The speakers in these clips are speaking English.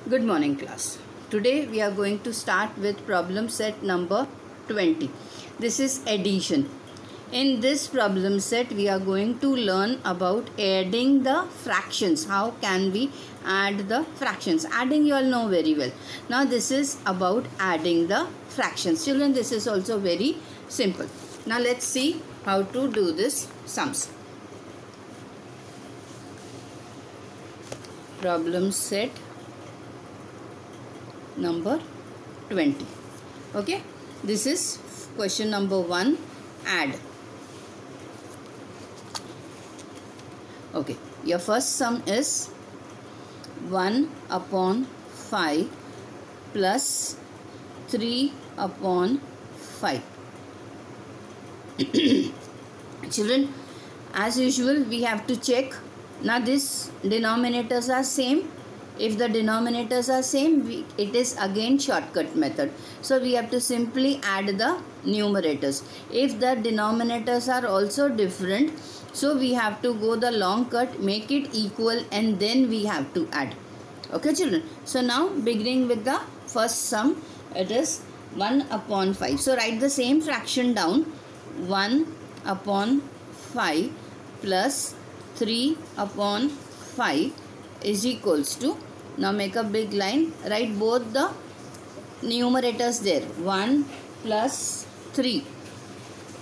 Good morning class. Today we are going to start with problem set number 20. This is addition. In this problem set we are going to learn about adding the fractions. How can we add the fractions? Adding you all know very well. Now this is about adding the fractions. Children, this is also very simple. Now let's see how to do this sums. Problem set number 20. Okay, this is question number 1, add. Okay, your first sum is 1 upon 5 plus 3 upon 5. Children, as usual we have to check. Now these denominators are same. If the denominators are same, it is again shortcut method. So we have to simply add the numerators. If the denominators are also different, so we have to go the long cut, make it equal, and then we have to add. Okay children. So now beginning with the first sum, it is 1 upon 5. So write the same fraction down. 1 upon 5 plus 3 upon 5 is equals to, now make a big line, write both the numerators there, 1 plus 3.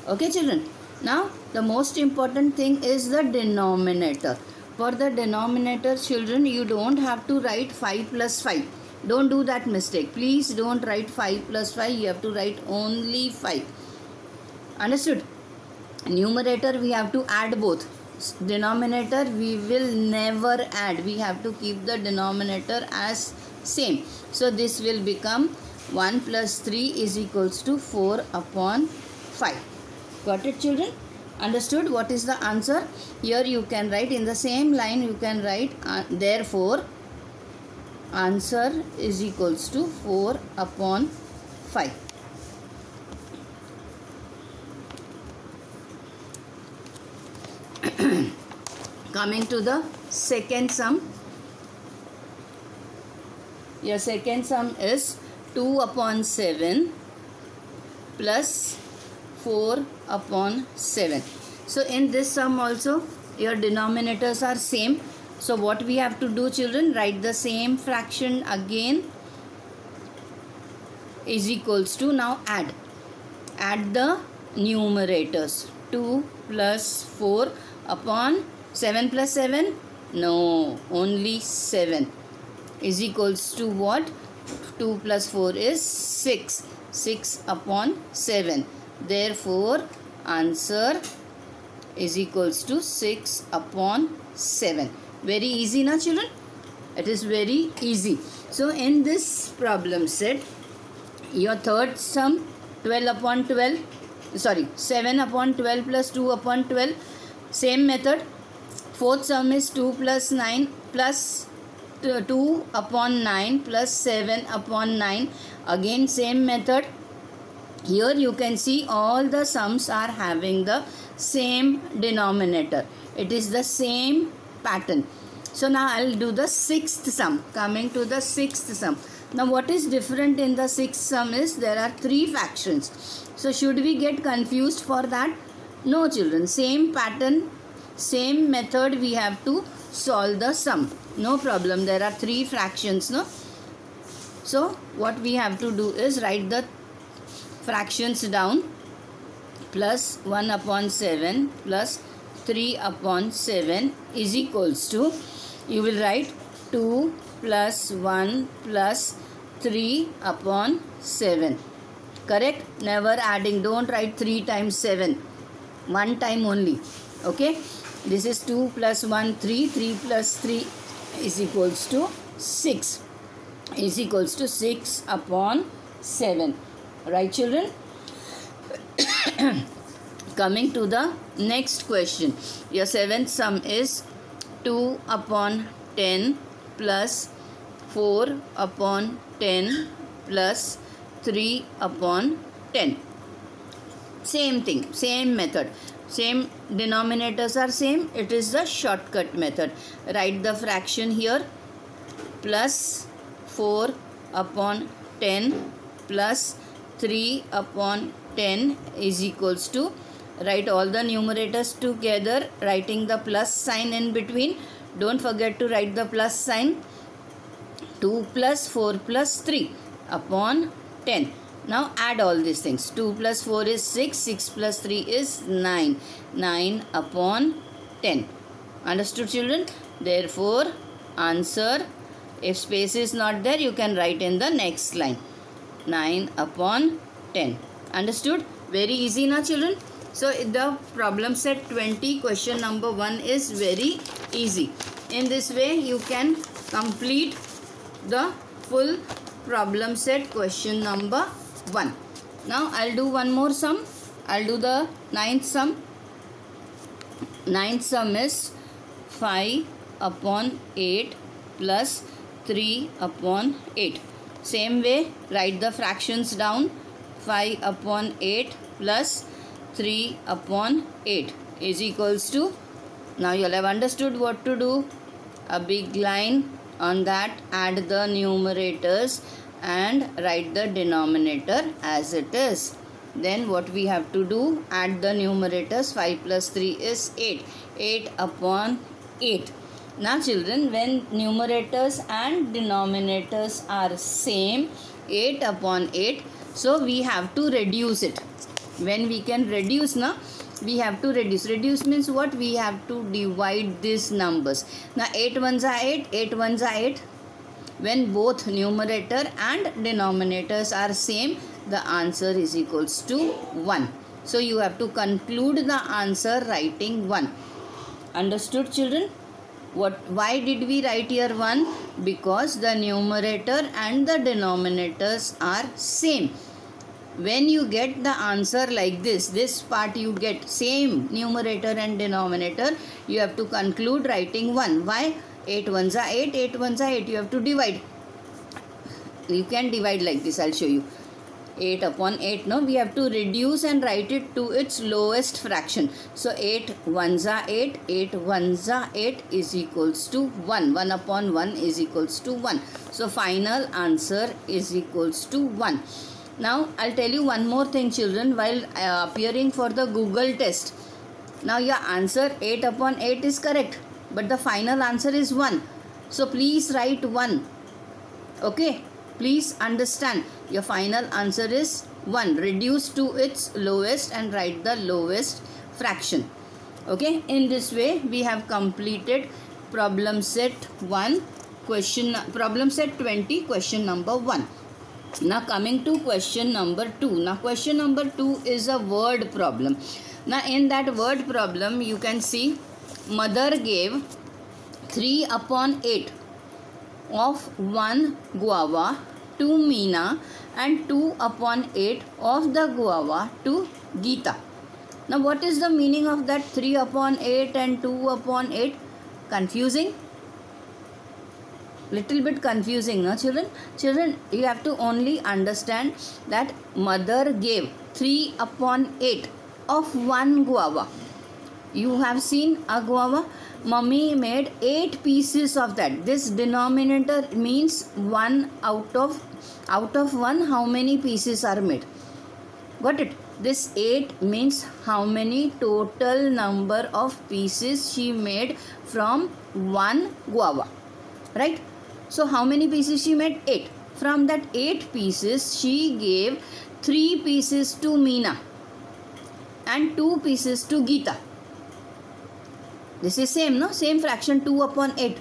Okay children. Now the most important thing is the denominator. For the denominator, children, you don't have to write 5 plus 5. Don't do that mistake. Please don't write 5 plus 5. You have to write only 5. Understood? Numerator we have to add both. Denominator we will never add. We have to keep the denominator as same. So this will become 1 plus 3 is equals to 4 upon 5. Got it children? Understood? What is the answer? Here you can write in the same line, you can write therefore answer is equals to 4 upon 5. Coming to the second sum. Your second sum is 2 upon 7 plus 4 upon 7. So in this sum also your denominators are same. So what we have to do children, write the same fraction again is equals to, now add the numerators. 2 plus 4 upon 7 plus 7, no, only 7 is equals to what? 2 plus 4 is 6. 6 upon 7. Therefore answer is equals to 6 upon 7. Very easy na children? It is very easy. So in this problem set, your third sum 12 upon 12, sorry, 7 upon 12 plus 2 upon 12, same method. Fourth sum is 2 plus 9 plus 2 upon 9 plus 7 upon 9. Again same method. Here you can see all the sums are having the same denominator. It is the same pattern. So now I will do the sixth sum. Coming to the sixth sum. Now what is different in the sixth sum is there are 3 fractions. So should we get confused for that? No children. Same pattern, same method we have to solve the sum. No problem. There are 3 fractions. No? So what we have to do is write the fractions down. Plus 1 upon 7 plus 3 upon 7 is equals to, you will write 2 plus 1 plus 3 upon 7. Correct? Never adding. Don't write 3 times 7. One time only. Okay? This is 2 plus 1, 3. 3 plus 3 is equals to 6. Is equals to 6 upon 7. Right children? Coming to the next question. Your seventh sum is 2 upon 10 plus 4 upon 10 plus 3 upon 10. Same thing, same method. Same denominators are same. It is the shortcut method. Write the fraction here. Plus 4 upon 10 plus 3 upon 10 is equals to, write all the numerators together, writing the plus sign in between. Don't forget to write the plus sign. 2 plus 4 plus 3 upon 10. Now add all these things. 2 plus 4 is 6. 6 plus 3 is 9. 9 upon 10. Understood, children? Therefore, answer, if space is not there, you can write in the next line. 9 upon 10. Understood? Very easy now, children. So, the problem set 20, question number 1 is very easy. In this way, you can complete the full problem set question number 1. Now, I'll do one more sum. I'll do the 9th sum. 9th sum is 5 upon 8 plus 3 upon 8. Same way, write the fractions down. 5 upon 8 plus 3 upon 8 is equals to, now you will have understood what to do. A big line, on that add the numerators and write the denominator as it is. Then what we have to do, add the numerators. 5 plus 3 is 8. 8 upon 8. Now children, when numerators and denominators are same, 8 upon 8, so we have to reduce it. When we can reduce, now we have to reduce. Reduce means what? We have to divide these numbers. Now 8 ones are 8, 8 ones are 8. When both numerator and denominators are same, the answer is equals to 1. So you have to conclude the answer writing 1. Understood, children? Why did we write here 1? Because the numerator and the denominators are same. When you get the answer like this part you get same numerator and denominator, you have to conclude writing 1. Why? 8 ones are 8, 8 ones are 8. You have to divide. You can divide like this. I'll show you. 8 upon 8. No, we have to reduce and write it to its lowest fraction. So 8 ones are 8, 8 ones are 8 is equals to 1. 1 upon 1 is equals to 1. So final answer is equals to 1. Now I'll tell you one more thing, children, while appearing for the Google test. Now your answer 8 upon 8 is correct, but the final answer is 1. So please write 1. Okay, please understand, your final answer is 1. Reduce to its lowest and write the lowest fraction. Okay, in this way we have completed problem set 1, problem set 20, question number 1. Now coming to question number 2. Now question number 2 is a word problem. Now in that word problem you can see, mother gave 3 upon 8 of 1 guava to Meena and 2 upon 8 of the guava to Geeta. Now what is the meaning of that 3 upon 8 and 2 upon 8? Confusing? Little bit confusing, no children? Children, you have to only understand that mother gave 3 upon 8 of 1 guava. You have seen a guava. Mummy made 8 pieces of that. This denominator means 1 out of 1, how many pieces are made? Got it? This 8 means how many total number of pieces she made from 1 guava. Right? So how many pieces she made? 8. From that 8 pieces, she gave 3 pieces to Meena and 2 pieces to Geeta. This is same, no? Same fraction, 2 upon 8.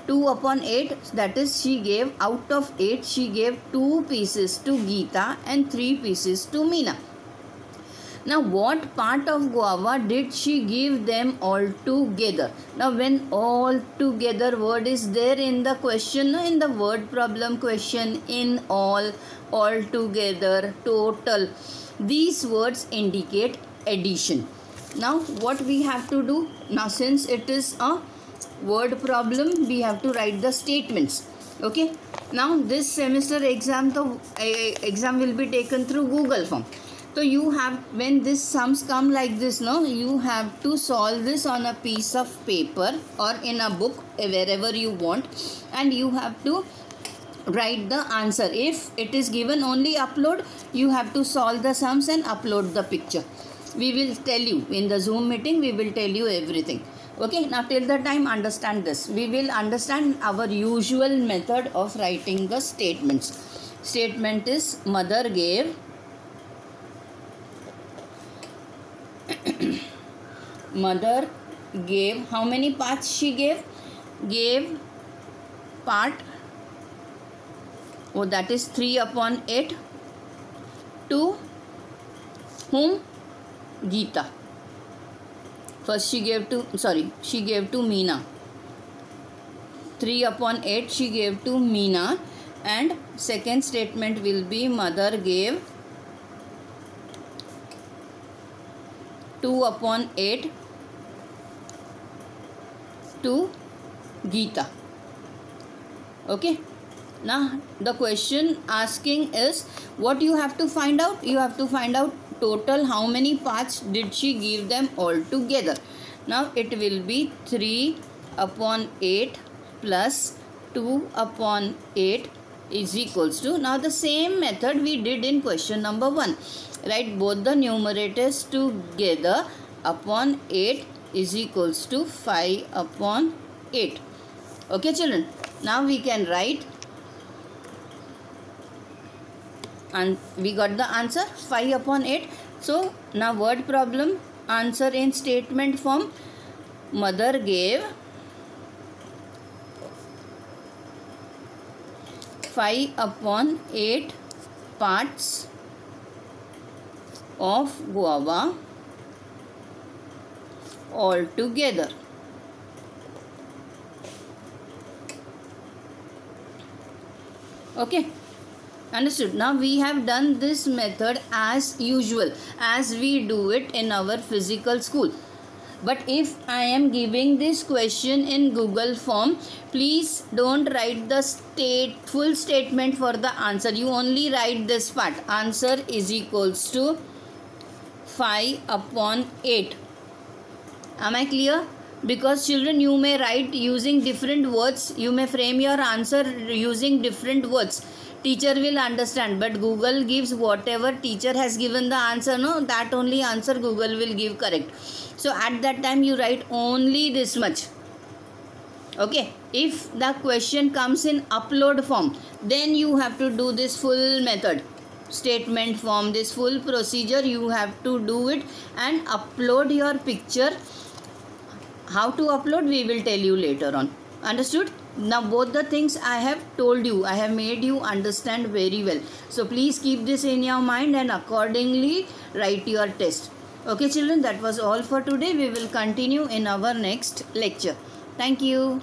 2 upon 8, that is she gave, out of 8, she gave 2 pieces to Geeta and 3 pieces to Meena. Now what part of guava did she give them all together? Now when all together word is there in the question, in the word problem question, in all together, total, these words indicate addition. Now what we have to do? Now since it is a word problem, we have to write the statements. Okay. Now this semester exam will be taken through Google form. So you have, when these sums come like this, no, you have to solve this on a piece of paper or in a book, wherever you want, and you have to write the answer. If it is given only upload, you have to solve the sums and upload the picture. We will tell you in the Zoom meeting, we will tell you everything. Okay, now till the time understand this. We will understand our usual method of writing the statements. Statement is mother gave mother gave, how many parts she gave? Gave part, oh that is 3/8 to whom? Geeta. First she gave to Meena. 3/8 she gave to Meena, and second statement will be mother gave 2/8 to Geeta. Okay. Now the question asking is, what you have to find out? You have to find out total how many parts did she give them all together. Now it will be 3/8 plus 2/8 is equals to, now the same method we did in question number 1. Write both the numerators together upon 8 is equals to 5/8. Okay children, now we can write, and we got the answer 5/8. So now word problem, answer in statement form. Mother gave 5/8 parts of guava all together. Okay, understood. Now we have done this method as usual, as we do it in our physical school. But if I am giving this question in Google form, please don't write the full statement for the answer. You only write this part. Answer is equals to 5/8. Am I clear? Because children, you may write using different words. You may frame your answer using different words. Teacher will understand, but Google gives whatever teacher has given the answer, no, that only answer Google will give correct. So at that time you write only this much. Okay, if the question comes in upload form, then you have to do this full method, statement form, this full procedure you have to do it and upload your picture. How to upload, we will tell you later on. Understood? Now both the things I have told you, I have made you understand very well. So please keep this in your mind and accordingly write your test. Okay children, that was all for today. We will continue in our next lecture. Thank you.